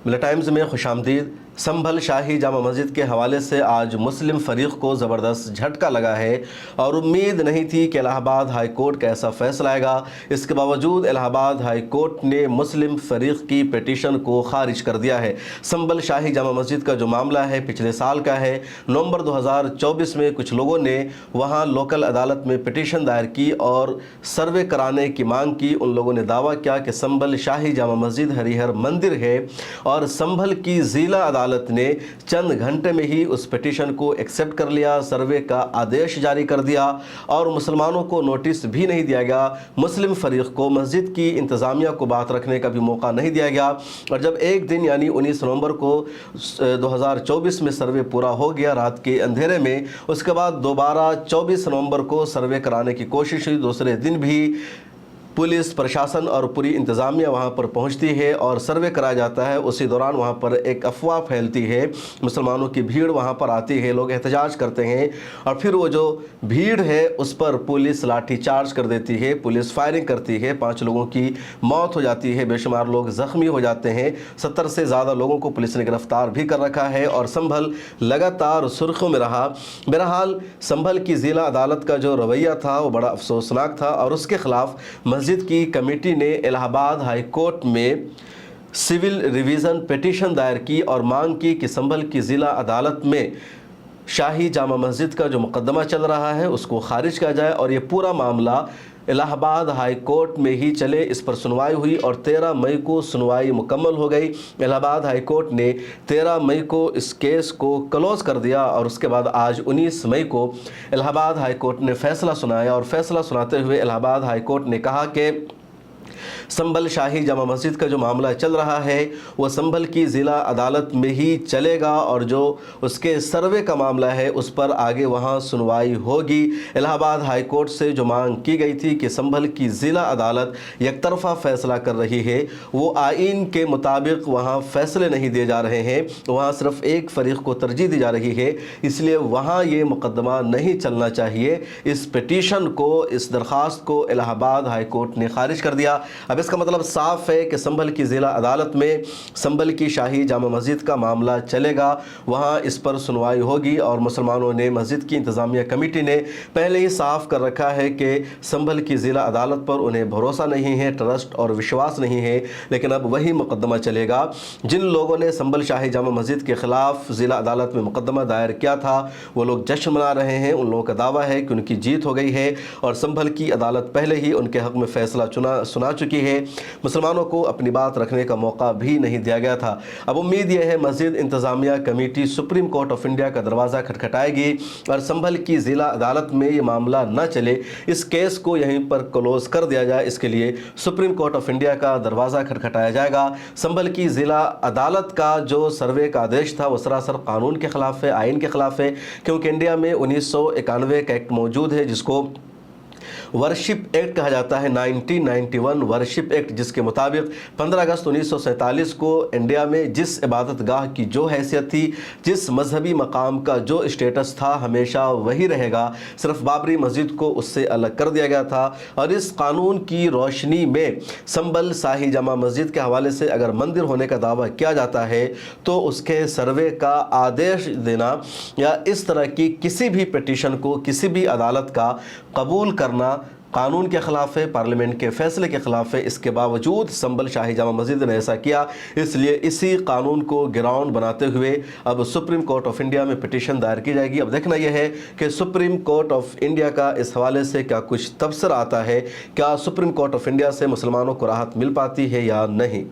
मिला टाइम्स में खुशामदीद। संभल शाही जामा मस्जिद के हवाले से आज मुस्लिम फरीक को ज़बरदस्त झटका लगा है और उम्मीद नहीं थी कि इलाहाबाद हाई कोर्ट कैसा फ़ैसला आएगा। इसके बावजूद इलाहाबाद हाई कोर्ट ने मुस्लिम फरीक की पिटीशन को खारिज कर दिया है। संभल शाही जामा मस्जिद का जो मामला है पिछले साल का है। नवंबर 2024 में कुछ लोगों ने वहां लोकल अदालत में पिटीशन दायर की और सर्वे कराने की मांग की। उन लोगों ने दावा किया कि संभल शाही जामा मस्जिद हरिहर मंदिर है और संभल की ज़िला अदालत ने चंद घंटे में ही उस पिटीशन को एक्सेप्ट कर लिया, सर्वे का आदेश जारी कर दिया और मुसलमानों को नोटिस भी नहीं दिया गया। मुस्लिम फरीक को मस्जिद की इंतज़ामिया को बात रखने का भी मौका नहीं दिया गया। और जब एक दिन यानी 19 नवंबर को 2024 में सर्वे पूरा हो गया रात के अंधेरे में, उसके बाद दोबारा 24 नवंबर को सर्वे कराने की कोशिश हुई। दूसरे दिन भी पुलिस प्रशासन और पूरी इंतज़ामिया वहाँ पर पहुँचती है और सर्वे कराया जाता है। उसी दौरान वहाँ पर एक अफवाह फैलती है, मुसलमानों की भीड़ वहाँ पर आती है, लोग एहतजाज करते हैं और फिर वो जो भीड़ है उस पर पुलिस लाठी चार्ज कर देती है, पुलिस फायरिंग करती है। 5 लोगों की मौत हो जाती है, बेशुमार लोग ज़ख्मी हो जाते हैं। 70 से ज़्यादा लोगों को पुलिस ने गिरफ्तार भी कर रखा है और संभल लगातार सुर्खियों में रहा। बहरहाल संभल की ज़िला अदालत का जो रवैया था वो बड़ा अफसोसनाक था और उसके ख़िलाफ़ मस्जिद की कमेटी ने इलाहाबाद हाई कोर्ट में सिविल रिवीजन पिटीशन दायर की और मांग की कि संभल की ज़िला अदालत में शाही जामा मस्जिद का जो मुकदमा चल रहा है उसको खारिज किया जाए और ये पूरा मामला इलाहाबाद हाई कोर्ट में ही चले। इस पर सुनवाई हुई और 13 मई को सुनवाई मुकम्मल हो गई। इलाहाबाद हाई कोर्ट ने 13 मई को इस केस को क्लोज़ कर दिया और उसके बाद आज 19 मई को इलाहाबाद हाई कोर्ट ने फ़ैसला सुनाया और फ़ैसला सुनाते हुए इलाहाबाद हाई कोर्ट ने कहा कि संभल शाही जामा मस्जिद का जो मामला चल रहा है वो संभल की ज़िला अदालत में ही चलेगा और जो उसके सर्वे का मामला है उस पर आगे वहाँ सुनवाई होगी। इलाहाबाद हाई कोर्ट से जो मांग की गई थी कि संभल की ज़िला अदालत एकतरफ़ा फ़ैसला कर रही है, वो आइन के मुताबिक वहाँ फ़ैसले नहीं दिए जा रहे हैं, वहाँ सिर्फ एक फ़रीक़ को तरजीह दी जा रही है, इसलिए वहाँ ये मुकदमा नहीं चलना चाहिए। इस पिटीशन को, इस दरख्वास्त को इलाहाबाद हाई कोर्ट ने खारिज कर दिया। अब इसका मतलब साफ है कि संभल की ज़िला अदालत में संभल की शाही जामा मस्जिद का मामला चलेगा, वहाँ इस पर सुनवाई होगी और मुसलमानों ने, मस्जिद की इंतज़ामिया कमेटी ने पहले ही साफ कर रखा है कि संभल की ज़िला अदालत पर उन्हें भरोसा नहीं है, ट्रस्ट और विश्वास नहीं है। लेकिन अब वही मुकदमा चलेगा। जिन लोगों ने संभल शाही जामा मस्जिद के ख़िलाफ़ ज़िला अदालत में मुकदमा दायर किया था वो लोग जश्न मना रहे हैं। उन लोगों का दावा है कि उनकी जीत हो गई है और संभल की अदालत पहले ही उनके हक़ में फ़ैसला सुना चुकी है। मुसलमानों को अपनी बात रखने का मौका भी नहीं दिया गया था। अब उम्मीद यह है मस्जिद इंतज़ामिया committee supreme court of India का दरवाज़ा खटखटाएगी और संभल की ज़िला अदालत में ये मामला न चले, इस केस को यहीं पर क्लोज़ कर दिया जाए। इसके लिए सुप्रीम कोर्ट ऑफ इंडिया का दरवाज़ा खटखटाया जाएगा। संभल की ज़िला अदालत का जो सर्वे का आदेश था वो सरासर कानून के ख़िलाफ़ है, आइन के ख़िलाफ़ है, क्योंकि इंडिया में 1991 का एक्ट मौजूद है जिसको वर्शिप एक्ट कहा जाता है, 1991 वर्शिप एक्ट, जिसके मुताबिक 15 अगस्त 1947 को इंडिया में जिस इबादत गाह की जो हैसियत थी, जिस मजहबी मकाम का जो स्टेटस था, हमेशा वही रहेगा। सिर्फ बाबरी मस्जिद को उससे अलग कर दिया गया था और इस कानून की रोशनी में संभल शाही जामा मस्जिद के हवाले से अगर मंदिर होने का दावा किया जाता है तो उसके सर्वे का आदेश देना या इस तरह की किसी भी पिटीशन को किसी भी अदालत का कबूल करना कानून के ख़िलाफ़ है, पार्लियामेंट के फ़ैसले के ख़िलाफ़ है। इसके बावजूद संभल शाही जामा मस्जिद ने ऐसा किया, इसलिए इसी कानून को ग्राउंड बनाते हुए अब सुप्रीम कोर्ट ऑफ इंडिया में पिटीशन दायर की जाएगी। अब देखना यह है कि सुप्रीम कोर्ट ऑफ इंडिया का इस हवाले से क्या कुछ तबसरा आता है, क्या सुप्रीम कोर्ट ऑफ इंडिया से मुसलमानों को राहत मिल पाती है या नहीं।